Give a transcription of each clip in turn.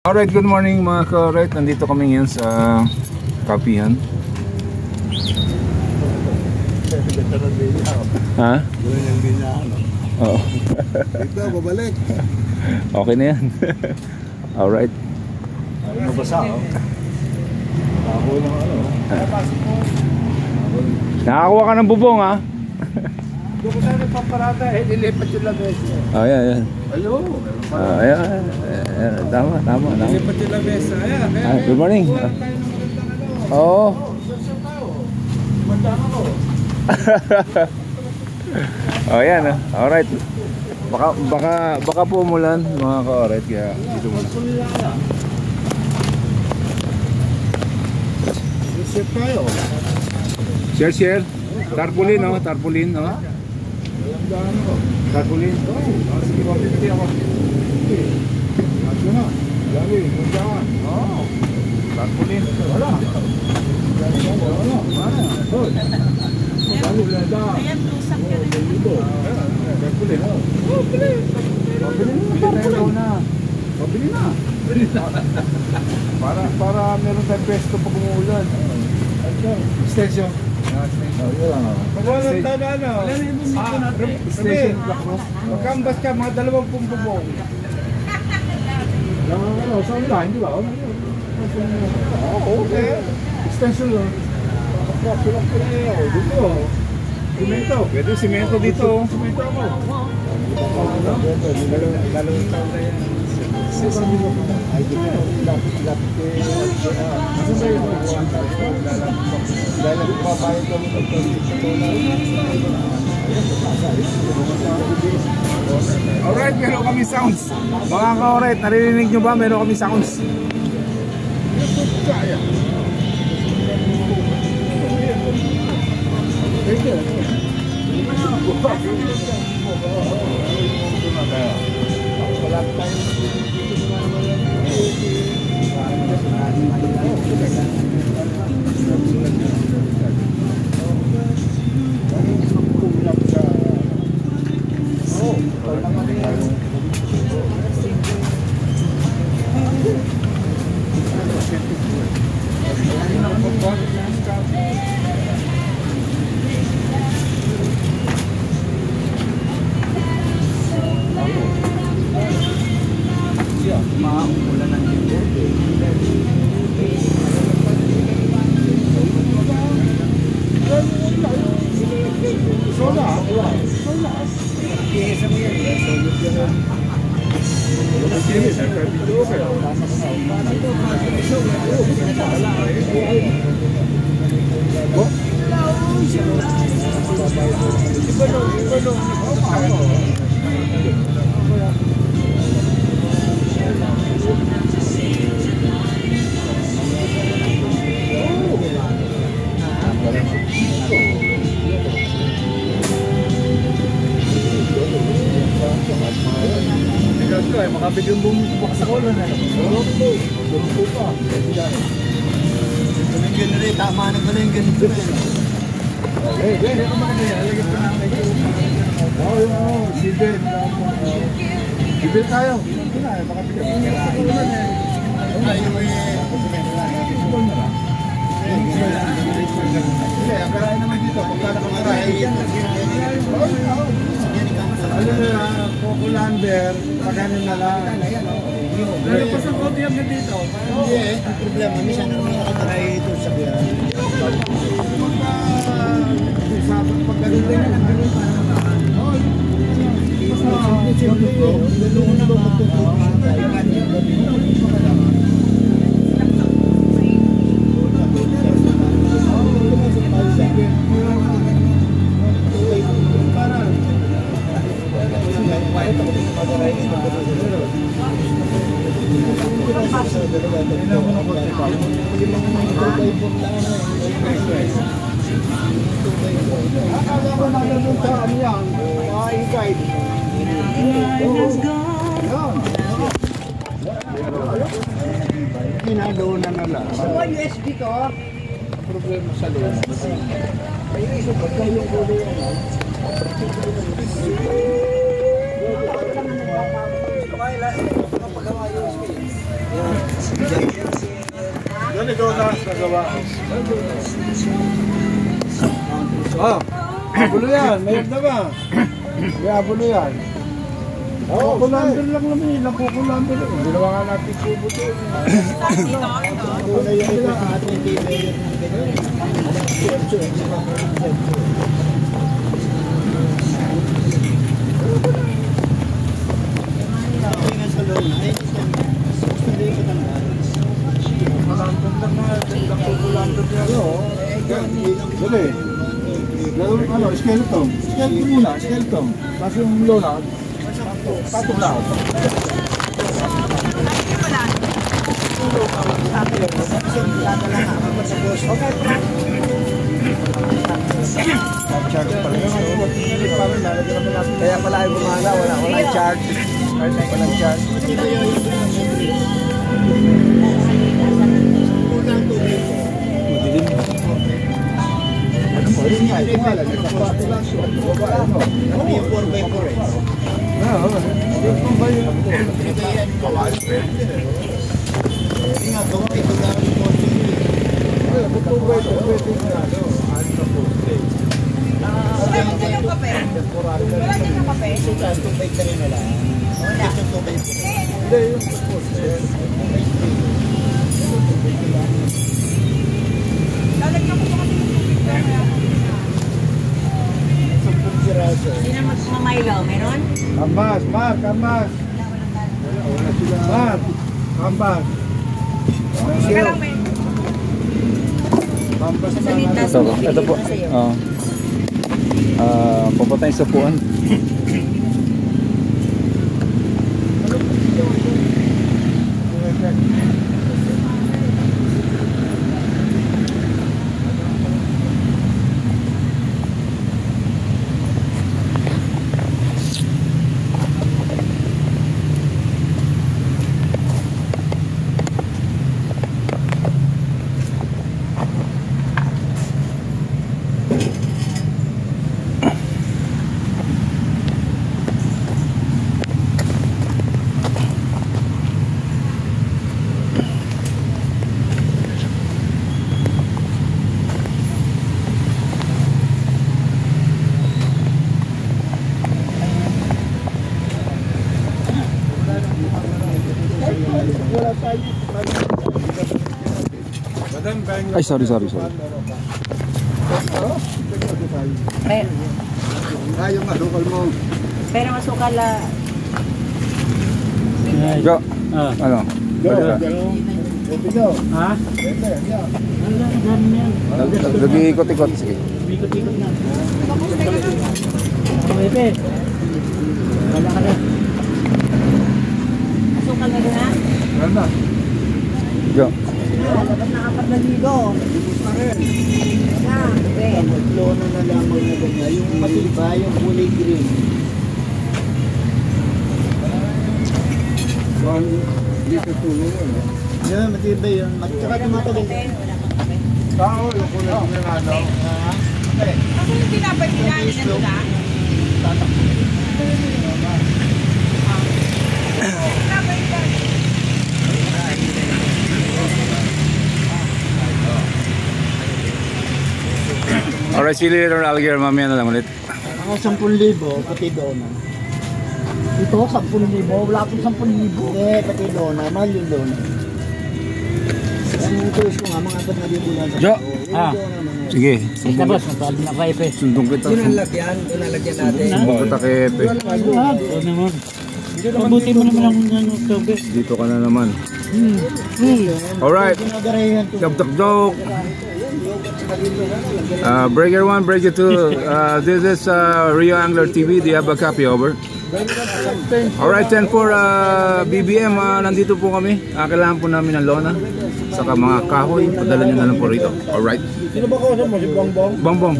Alright, good morning mga ka-right. Nandito kami ngayon sa Kapihan. Ha? Oo. Ito, babalik. Okay na yan. Alright. Mabasa, oh. Ako ng ano. Nakakuha ka ng bubong, ha? Doon ko tayo nagpaparata, nilipat yung lamesa. Oh, yan. Ayun. Ayan. Tama. Nilipat yung lamesa. Ayan. Good morning. Oo. Magdaan ako. Oh, yan. Alright. Baka po umulan mga ka-alright, kaya dito muna. Share tayo. Share. Tarpaulin, no? Tarpaulin, no? Tarpaulin. Sige, mapipili ako. Asyo na. Dami, mundahan. Oo. Tarpaulin. Wala. Ayan, lusak ka rin. Tarpaulin. Oo, pili. Pabili na. Para meron tayong pesto pag umuulan. Extension. Pag walang tanda, Station. magkambas ka, mga 20 bubong. Sa online, di ba? Okay. Extension lang. Dito. Simento. Pwede simento dito. Simento ako. Dalawang taon na yan. Ay, lapit dahil nagpapabayad kami ng Alright, meron kami sounds. Mga ka-alright, naririnig nyo ba? Meron kami sounds. Makapit yung bumubok sa kolon na. Dito pa. Galing rin, tama na galing ganito na. Ano naman yan? Alagay pa namin. Oo, Sibel. Sibel tayo. Ito na, makapit yung sa kolon eh. Hindi, ang karahin naman dito. Pagkala kang karahin. Ano na, Coco Lander, pagkanin na lang. Pero pa sa koti yung dito. Hindi eh, ang problema, minsan naman nakataray ito sa biyan. Sabang pagkanin na lang. Lulungan na ba magtutuloy? Akala ko na nandun sa ano yan, i-guide. Kinalona na lang. So, USB to? Problema sa lona. May isip ko yung kulo yung Gusto ka ila, kapagawa USB. Yan, ikaw na nagawa. Oh, abulo yan. Mayroon na ba? May abulo yan. Oh, kukulamber lang naman yun. Kukulamber lang. Ginawa nga natin kubo to. Una yung ito sa ating TV. Dali. Ano, skeleton. Skeleton muna, skeleton. Tapos yung lona, patong lang. Kaya pala ay gumana, walang charge. Walang charge. Ano mo, yun nga, ito nga lang. Nagkapato lang siya. Ano? Ano yung 4x4 eh? Ito ba yun? Hindi nga, gawa ito lang yung 4x4. Ito ba ito? Pwede nga. Wala dyan yung kape. Wala dyan yung kape. Ito, 2x na rin nila. Ito, 2x4. Hindi, yung Lalagyan ko pa kasi ng tubig na kaya. Sino magmamailaw? Meron? Kambas, Mark, kambas. Wala sila. Mark, kambas. Teka lang, may. Kambas na Salita natin. sa Ito po. sa'yo. Papatay sa puan. Ay, sorry. Pero, Yung madukal mo. pero masukal la. Go. Ano? Pwede ka. Ito daw. Ha? Lagi ikot-ikot. Sige. Ikot-ikot na. Pwede. Wala ka na. Masukal na doon ha? Meron na. Go. Dapat nakapagdaligo. Na, Ben. Maglono na lamang na ganyan. Yung matibay, yung kulay green. Dito tulong mo. Yan, matibay yun. Tsaka tumatagal. Tao, yung kulay na ano. Kasi yung tinapay kinain na nila. Tinapay nila. Alright, see you later, Alligator. Mamaya na lang ulit. Mga 10,000, pati doon. Ito, 10,000. Wala pong 10,000. Hindi, pati doon. Mahal yung doon. Ang tulis ko nga, mga 4,000 lang. Jo. Sige. Sige, boss. Magpaalim na kayo, pe. Sundong kita. Lalagyan natin. Sundong kita kay Epe. Oo naman. Mabuti mo naman ang October. Dito ka na naman. Alright. Jok. Breaker 1, Breaker 2. This is Rio Angler TV. Do you have a copy? Over. Alright, 10 for BBM. Nandito po kami. Kailangan po namin ng lona. Saka mga kahoy. Padala nyo na lang po rito. Alright. Sino ba kausap mo? Si Bongbong? Bongbong.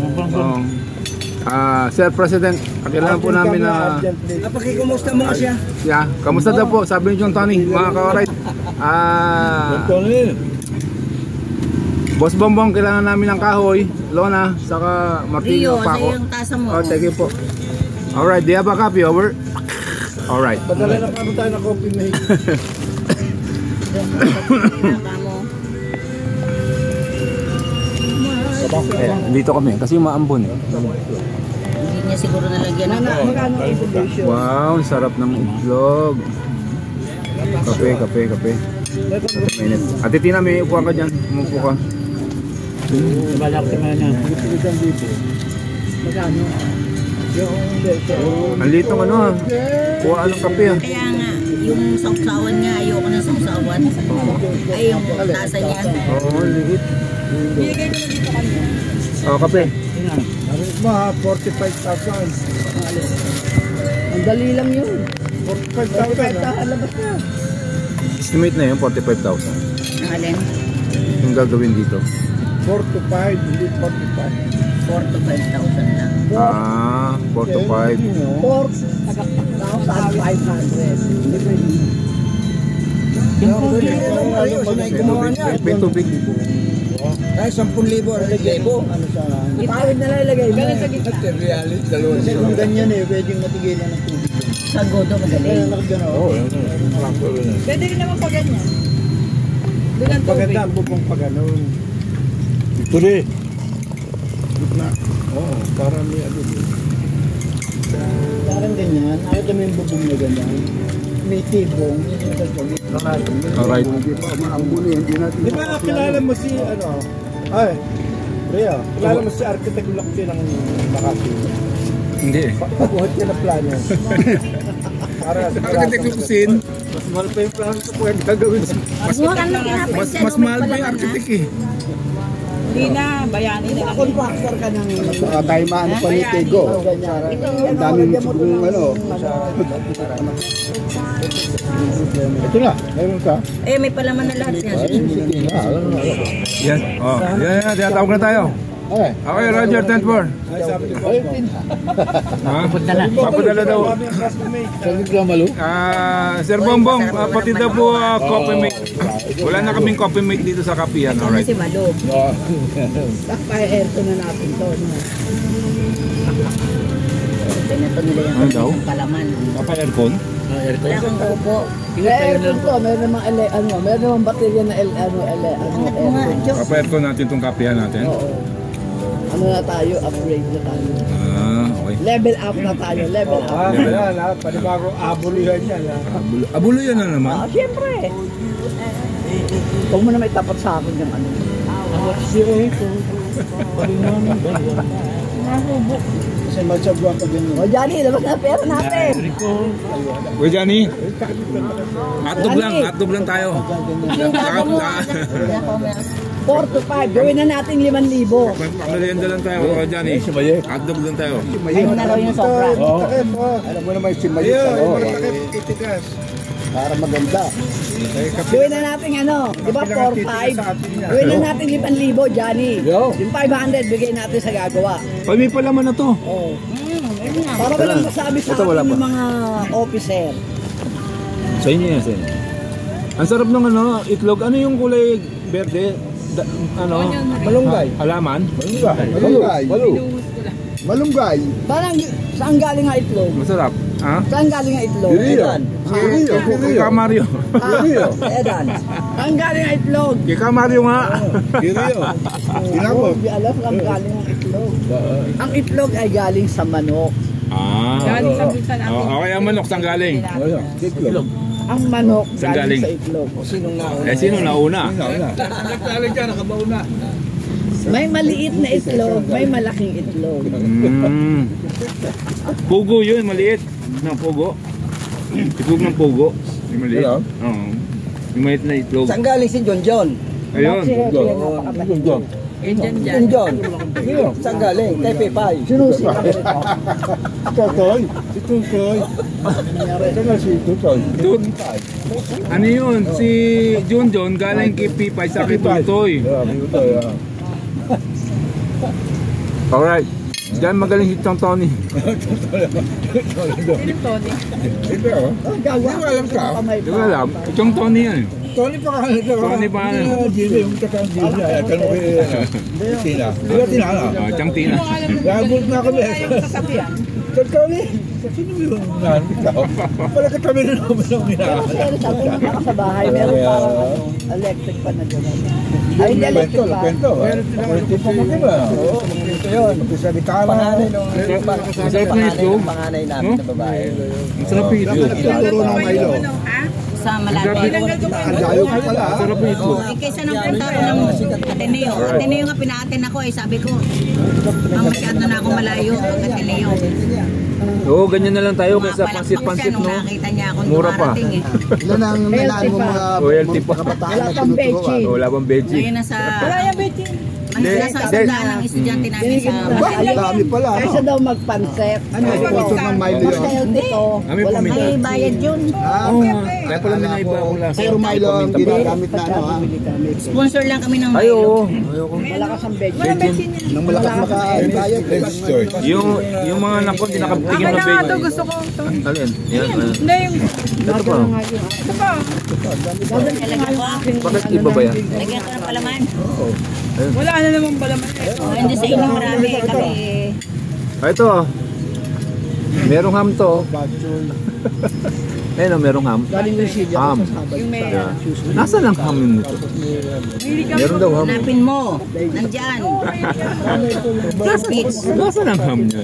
Sir President, kailangan po namin na... Napakikumusta mo siya? Yeah, kamusta daw po? Sabi ni John Tony, mga ka-alright. Boss Bongbong, kailangan namin ng kahoy, lona, saka martilyo, Rio, pako. sa'yo yung tasa mo. Oh, thank you po. Alright, do you have a copy? Over. Alright. Padala na kami tayo ng coffee mate. Dito kami kasi maambon eh. Hindi niya siguro nalagyan ng Magkano evolution? Wow, sarap ng itlog. Kape, kape, kape. Minute. Ate Tina, may upuan ka dyan. Umupo ka. Magkano? Ang liit ng ano ah. Kuha ng kape ah. Kaya nga, yung sausawan niya, ayoko ng sausawan. Ay, yung tasa niya. Oo, liit. Bigay ko na dito kanina. Oh, kape. Narit mo ha, 45,000. Ang dali lang yun. 45,000 ha. Alabas na. Estimate na yun, 45,000. Ang alin? Yung gagawin dito. 4 to 5, hindi 45. 4 to 5,000 lang. Ah, 4 to 5. 4,500. May tubig. Ay, 10,000 ang libo. Ano sa... Ipawid na lalagay mo. Ganun sa gitna. Reality, dalawa Kasi kung ganyan eh, pwedeng matigilan ng tubig. Sa godo, Kaya magaling. nakagano. Pwede rin naman pa ganyan. Doon ang tubig. Maganda ang bubong pa ganun. Ito rin. Gitna. Oo, para may ano din. Parang ganyan. Nakita mo yung bubong na ganyan. May tibong. Alright. Di ba kilala mo si ano? Ay, Rhea, kilala mo si Architect Locke ng Makati? Hindi. Pagbuhat niya ng plano. Para sa Architect Lukusin. mas mahal pa yung plano sa pwede gagawin. Mas mahal pa yung architect eh. Hindi na, bayani na lang. Contractor ka ng... Tayo maano pa ni Tego. Ang daming sigurong ano. Ito na, mayroon ka. Eh, may palaman na lahat yan. Yan. Oh, yan. Tinatawag na tayo. Ay, Okay, Roger, 10-4. Ha? Papadala daw. Salit ka malo. Sir Bongbong, pati daw po coffee mate. Wala na kaming coffee mate dito sa kapihan. Ito na Alright. si Malo. Kaya-aircon na natin to. Pinato nila yung Ano daw? palaman. Papa-aircon? Wala akong upo. Kaya-aircon to. Meron namang meron namang baterya na Angat mo nga, aircon. Diyos. Papa-aircon natin itong kapihan natin. Oo. Ano na tayo? Upgrade na tayo. Okay. Level up na tayo. Level up. Yan ha, panibago abulihan yan ha. Abulo yan na naman. Siyempre. Huwag mo na may tapat sa akin yung ano. Kasi magsagwa ka din. O Johnny, labas na pera natin. Uy, Johnny. Hotdog lang tayo. 4 to 5. Gawin na natin 5,000. Pamilienda lang tayo, Johnny. Hotdog lang tayo. Ayaw na raw yung sobra. Alam mo naman si Mayo. Itigas. Para maganda. Gawin na natin ano, di ba 4-5? Gawin na natin 5,000, Johnny. Yung 500, bigay natin sa gagawa. Ay, may palaman na to. Oo. Para walang masabi sa Ito, wala akin pa. yung mga officer. Sa inyo yan, sa inyo. Ang sarap ng ano, itlog. Ano yung kulay berde? Malunggay. Halaman? Malunggay. Malunggay. Parang, saan galing ang itlog? Masarap. Ha? Saan galing ang itlog? Edan. Kay Mario. Edan. Saan galing ang itlog? Kay Mario nga. Kiriyo. Hindi alam saan galing ang itlog. Ang itlog ay galing sa manok. Galing sa bulsa natin. Okay, ang manok saan galing? Itlog. Ang manok Saan galing galing? sa itlog. Sinong nauna? Sino nauna? Nagtalag ka, nakabauna. May maliit na itlog, may malaking itlog. Pugo yun, maliit. Pugo. Itlog ng pugo. Yung maliit. Hello? Oo. Yung maliit na itlog. Saan galing si John John? Ayun. Ganyan dyan. John John? Saan galing? Kay Pepay. Sinusi. Totoy. Si Tutoy. Saan si Tutoy? Ano yun? Si John galing kay Pipay sa kay Tutoy. Alright. Diyan magaling si Tony. Sino Tony? Ito oh. Gawa. Hindi mo alam ka? Di ba alam? Itong Tony yan. Tony pa ka. Tony pa ka. Gila, yung kakang Gila. Kan mo kay Tina. Tina, Tina. Tiyang Tina. Kung alam mo, Gabot na kami. ayaw sasabihan. Kami. Sino yung unahan? Ikaw? Pala ka kami na naman ang Pero unahan. sir, sabi mo ka sa bahay, meron parang electric pa na gano'n. Ay, hindi electric pa. Kwento. Oo, kwento yun. Sa bikala. Panganay nung Masarap na ito. panganay namin na babae. Masarap ito. Turo ng Milo. Sa Malate. Ang layo ka pala. Masarap ito. Oh, kaysa nang punta ako ng Ateneo. Ateneo nga pinaatin ako eh. Sabi ko, masyado na ako malayo ang Ateneo. Oo, ganyan na lang tayo kaysa Mapalakpak pansit-pansit, siya nung no? nakita niya akong Mura pa. dumarating eh. Ilan ang nilaan mo mga Royalty pa. kabataan Wala na pang tinuturuan? Wala bang veggie? Ngayon nasa... Wala yung Betty. Nasa sandaan ng estudyante namin sa... Ang dami pala. Kaysa daw magpansep. Ano yung sponsor ng Milo yun? Basta yung dito, Kami walang pumili. May bayad yun. Oo nga. Kaya pala may naiba akong lasa. Pero Milo ang ginagamit na ano ha? Sponsor lang kami ng Ay, oo. Malakas ang veg. Wala Betty niya. Nang malakas makakayat. Yung mga anak ko, hindi nakatingin Akin ng na nga ito, veggie. gusto ko ito. Alin? Yan. Hindi yung... Ito pa. Ito pa. Talaga ko. Bakit iba ba yan? Lagyan ko ng palaman. Wala na namang balaman eh. Oh, hindi sa inyo marami. Kami... Ah, ito. Merong ham to. Ayun o, merong ham. Ham. Yung may... Yeah. Nasaan ang ham yun nito? Meron daw ham. Hanapin mo. Nandyan. Biscuits. Nasaan ang ham niya?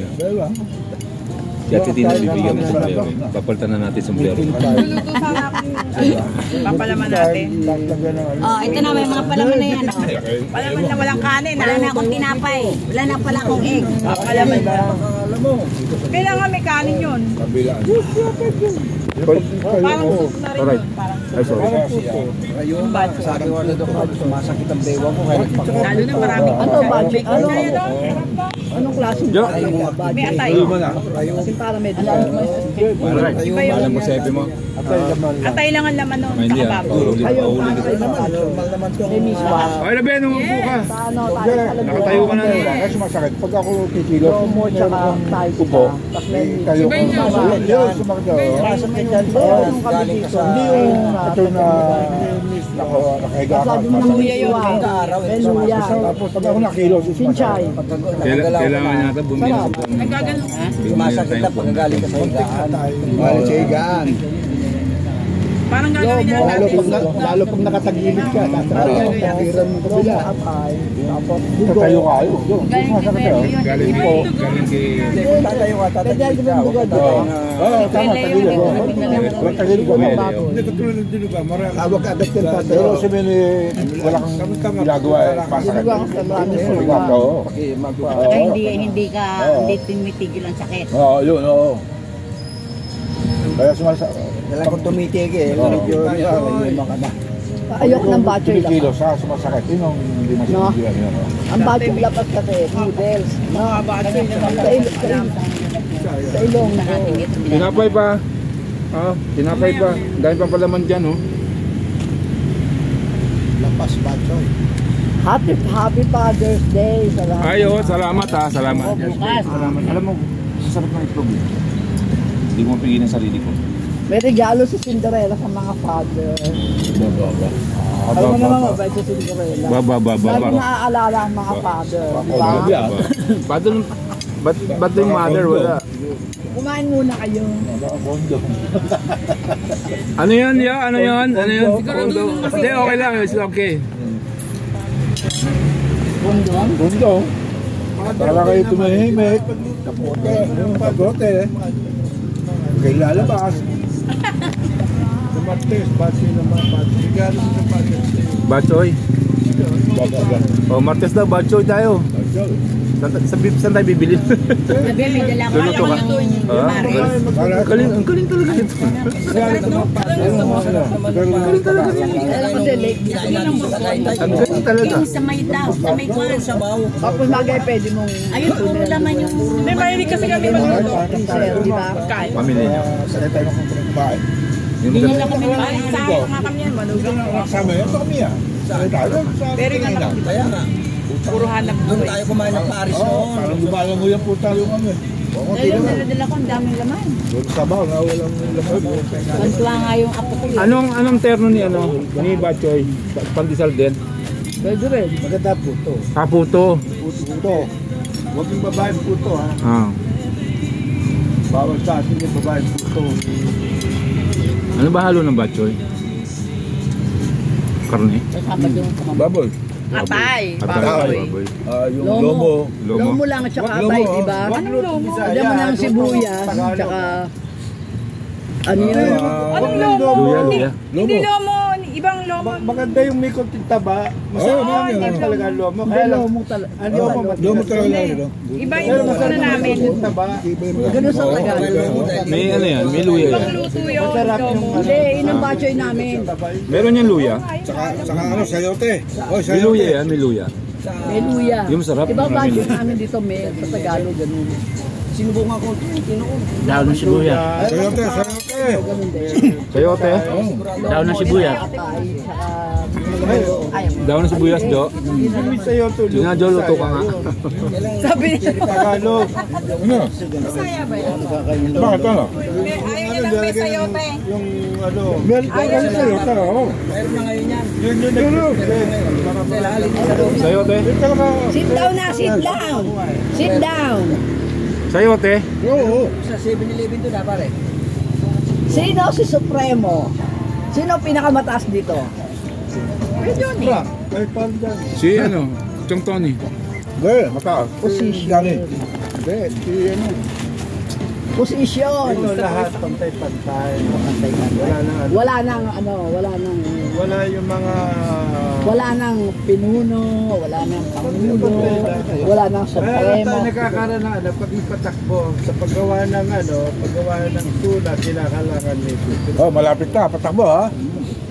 Si Ate Tina bibigyan mo sombrero. Papalitan na natin sombrero. Luluto sana ako yung papalaman natin. Oh, ito na. May mga palaman na yan. Oh. Palaman na walang kanin. Wala na akong tinapay. Wala na pala akong egg. Palaman na. Kailangan may kanin yun. Parang soup na rin Alright. yun. Parang soup. Ay, sorry. Ayun, sabi ko na doon, sumasakit ang bewa ko. Kaya Lalo na maraming Ano, budget? Ano? Kaya no? Sarap pa. Anong klaseng Jo. May atay. Kasi para medyo Alright. Alam mo sepe mo? Atay lang ang laman nun. Hindi Saka ah. baboy. Paulit ka. normal naman itong Ay, Labe, nung upo ka. Paano tayo talaga? Nakatayo ka na. Kaya sumasakit. Pag ako kikilo, Promo tsaka tayo upo. Tapos may Tayo ko. Yun, sumakit ako. sumasakit yan. yung Galing ka sa... Hindi yung ito na nakahiga ka. Sabi mo ng Luya yun. Araw, May luya. Tapos pag ako nakilo, Sinchay. Kailangan nata bumili sa pang. Nagkagano. Sumasakit na pag galing ka sa higaan. Galing sa higaan. Parang gagawin nila natin. Lalo pag nakatagilid ka, tatakiran mo kabila. Atay. Tapos Tatayo ka ayo. Sumasakit ako. Galing kay... Tatayo ka, Pwede tatagilid yung ka. bugad. Oo, tama, tagilid ko. Tagilid ko. Hawak ka agad yung tatayo. Pero sabihin wala kang ginagawa eh. Pasakit. Sumigat ka, oo. Kaya hindi tumitigil ang sakit. Oo, yun, oo. Kaya sumasakit. Kailan kung tumitig eh. Medyo ka na. Ayok ng batchoy lang. Kilo sa sumasakit. Yun ang hindi masisigilan yun. Ang batchoy lapas kasi, noodles. Mga batsoy na Sa ilong. Tinapay pa. Ah, tinapay pa. Dahil pa palaman dyan, oh. Lapas batchoy. Happy Father's Day sa lahat. Ay, oh, salamat ha. Salamat. Bukas. Salamat. Alam mo, masarap na itlog. Hindi ko mapigil ng sarili ko. May regalo si Cinderella sa mga father. Alam mo naman mabait si Cinderella. Lagi Baba. naaalala ang mga father. Ba't yung mother wala? Kumain muna kayo. Ano yan, ya? Ano yan? Ano yan? Kondo. Hindi, okay lang. It's okay. Bundo. Para kayo tumahimik. Kapote. Kayo lalabas. Martes, batsi naman. Regalo sa Father's Day. Batchoy. Oh, Martes daw, batchoy tayo. Saan tayo bibili? Sabi, may dala ko Luluto ka? Ah, galing, ang galing talaga ito. Galing talaga niya. Ang galing talaga. Yung sa may daw, sa may kwan. Tapos magay pwede mong Ayun, puro laman yung... Hindi, mahilig kasi kami magluto. freezer, di ba? Kain. Pamilya niya. Sakit tayo ng bahay. Yung Hindi maganda. na kami Ay, sa akin nga kami yan, manugang. Kasama yan, baka miya. Sakit tayo. Pero yung anak, Kaya nga, puro hanap doon buhay. tayo kumain ng Paris Oo, noon. parang lumalang mo yung puta yung ano. Dahil yung dala ko, ang daming laman. Doon sa baw na walang laman. Bantuwa nga yung apo ko. Anong terno ni ano? Ni Batchoy? Pandesal din? Pwede rin. Maganda puto. Ah, puto. Puto. Huwag yung babae puto ha. Ah. Bawal sa atin yung babae puto. Ano ba halo ng batchoy? Karne? Baboy. Atay. Baboy. Yung lomo. Lomo lang at saka abay, di ba? Anong lomo? Alam mo ng sibuyas, tsaka ano yun? Anong lomo? Luya. Hindi lomo. Ibang lomo. Maganda yung may konting taba. Masarap talaga ang lomo. Kaya lang, Lomo talaga. ang lomo talaga lang. Iba yung luto na namin. Taba. Ganun sa Tagalog. May ano yan, may luya Ibang yan. luto yung Masarap yung lomo. Hindi, yun ang batchoy namin. Meron yan luya? Saka ano, sayote. Oh, May luya yan, may luya. May luya. Yung masarap. Ibang batchoy namin dito, may sa Tagalog, ganun. Sinubukan ko, tinuon. Daw ng sibuyas. Sayote, sayote. Ganun din. Sayote? Daw ng sibuyas. Atay, tsaka... Daw ng sibuyas, Jo. May sayote. Sige nga, Jo, luto ka nga. Sabi niya. Tagalog. Ano? Masaya ba yan? Bakit ano? Ayaw niya lang may sayote. Yung ano. Meron ka kasi sayote, oo. Meron na ngayon yan. Yun yung nag-sayote. Sayote? Sit down na, sit down. Sit down. Sayote? Oo. Sa 7-Eleven doon na pare. Sino si Supremo? Sino pinakamataas dito? Ay, pandan. Si ano? Chong Tony. Hindi, mataas. Position. Gani. Hindi, si ano. Posisyon. Ito lahat pantay-pantay. Wala na ano. Wala nang ano, Wala yung mga... wala nang pinuno, wala nang pangulo, wala nang Kaya supremo. tayo nagkakaroon na ano, pag ipatakbo, sa paggawa ng ano, paggawa ng sulat, kinakalangan nito. Oh, malapit ka, patakbo ha?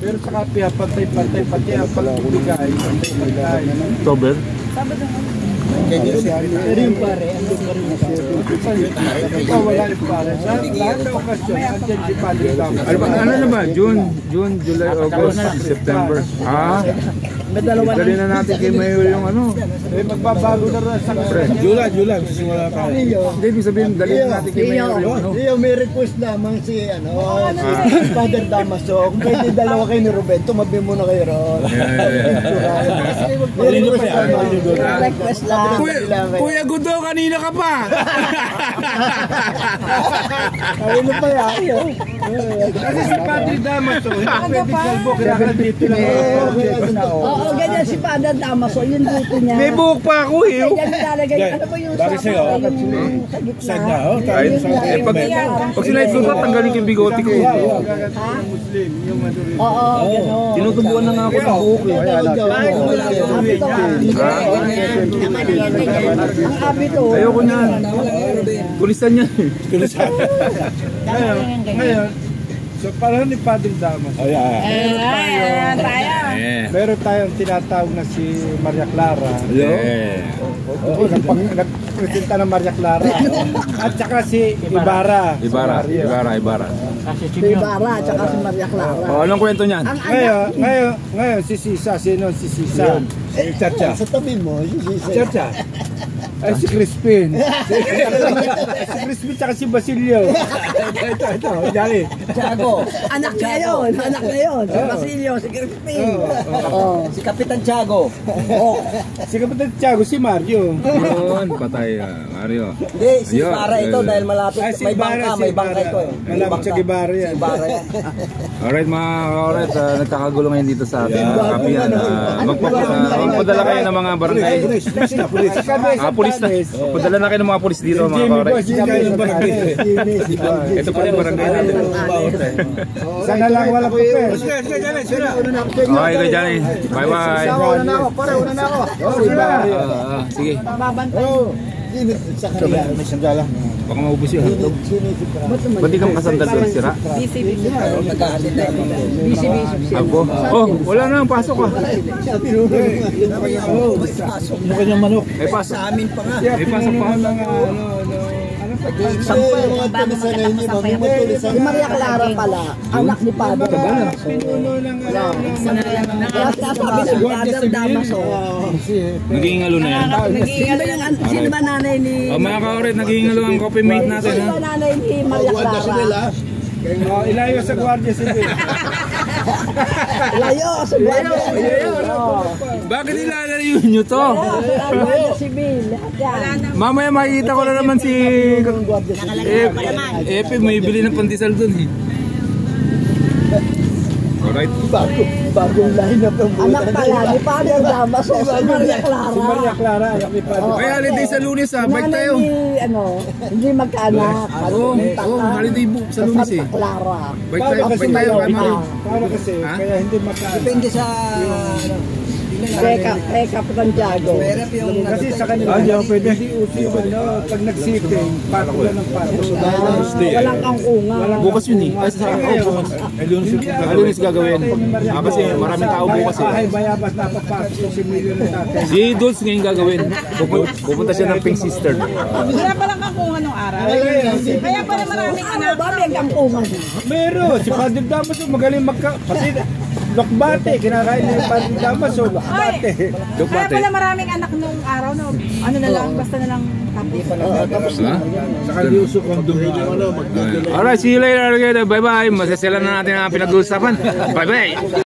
Pero sa kapya, pantay-pantay, pati ang pagbibigay, pantay-pantay. October? Pero yung pare, ando pa rin siya. Ito, wala yung pare. Sa lahat ng okasyon, andyan si Padre Dama. Ano na ba? June, July, August, September. May dalawa Dali na natin kay Mayor yung ano. Eh, magbabago na rin sa kasyon. July, magsisimula tayo. Hindi, ibig sabihin, dali na natin kay Mayor yung ano. Iyo, may request lamang si Father Damaso. Kung pwede dalawa kayo ni Ruben, tumabi muna kayo ron. May request lang. Kuya Gudo, kanina ka pa! Ano pa yan? Kasi si Padre Damaso, hindi pwede kalbo, kailangan dito lang. Oo, ganyan si Father Damaso, yung duto niya. May buhok pa ako eh. Ganyan nilalagay. Ano ba yung sa gitna? Pag sila ito ka, tanggalin yung bigote ko. Muslim, yung maduri. Oo, gano'n. Tinutubuan na nga ako ng buhok eh. Ang abito. Ayoko niyan. Kulisan niya eh. Ngayon, so parang ni Padre Damaso. Ayan, tayo. Meron tayong tinatawag na si Maria Clara. Oo, nagpresenta ng Maria Clara. At saka si Ibarra. Ibarra. Si Ibarra, tsaka si Maria Clara. O, anong kwento niyan? Ang anak, Ngayon, si Sisa. Sino si Sisa? Si Chacha. sa tabi mo, si Chacha. Ay, si Crispin. Si Crispin tsaka si Basilio. Ito. Dali. Tiago. anak na yun. Si Basilio, si Crispin. Si Kapitan Tiago. Si Kapitan Tiago, si Mario. Yun, patay Mario. Hindi, si Ayun. Ibarra ito dahil malapit. Ay, si May Ibarra, bangka, may bangka ito eh. Malapit sa Ibarra yan. Ibarra yan. Alright mga ka-alright, nagkakagulo ngayon dito sa ating kapihan. Magpadala kayo ng mga barangay. Pulis na. Magpadala na kayo ng mga pulis dito mga ka-alright. Ito pa yung barangay natin. Sana lang wala pa pe. Okay kayo dyan eh. Bye bye. Una na ako. Sige, Sa kanila. May sandala. baka maubos yung hotdog. Ba't di ka makasandal doon, sira? Nagkahalin tayo. Ako? Oh, wala na, pasok ka. Mukha niyang manok. Eh, pasok. Sa amin pa nga. Eh, pasok pa. Si Maria Clara pala, anak ni Padre Damaso. Kaya sabi si Father Damaso. Naging alo na yan. Sino ba nanay ni... Oh, mga ka-alright, naging alo ang coffee mate natin. Sino ba nanay ni Maria Clara? Ilayo sa Guardia Civil. Layo, sa Guardia Civil. Bakit nilalayo nyo to? Guardia Civil. Lahat yan. Mamaya makikita ko na naman si Guardia Civil. Nakalagay pa naman. Epe, may bili ng pandesal dun eh. Alright. Bagong line-up ng buta. Anak pala, ni Father Damas o si Maria Clara. Si Maria Clara, anak ni Padre. May holiday sa Lunes ah, bike tayo. Hindi magkaanak. Oo, holiday book sa Lunes eh. Santa Clara. Bike tayo, bike tayo. Kay Mami. Para kasi, Ha? kaya hindi makaano. Depende sa... Kay Kapitan Tiago. Pero yung... Kasi sa kanila, hindi uso yung ano, pag nagsiping, patula ng patula. Walang kangkungan. Bukas yun eh. Ay, sa bukas. Lunes gagawin. Kasi maraming tao bukas eh. Bahay bayabas napapasok si Emilio ng tatay. Si Dulce ngayon gagawin. Pupunta siya ng Pink Sister. Wala palang kakuha nung araw. Kaya pala maraming Ano anak. ba? May kangkungan na. Meron, si Padre Damaso magaling pati lokbate, kinakain niya yung Padre Damaso, lokbate. Kaya pala maraming anak nung araw na ano na lang, basta na lang tapos. Ha? Saka liuso kong dumili. Alright, see you later. Bye-bye. Masasela na natin ang pinag-uusapan. Bye-bye.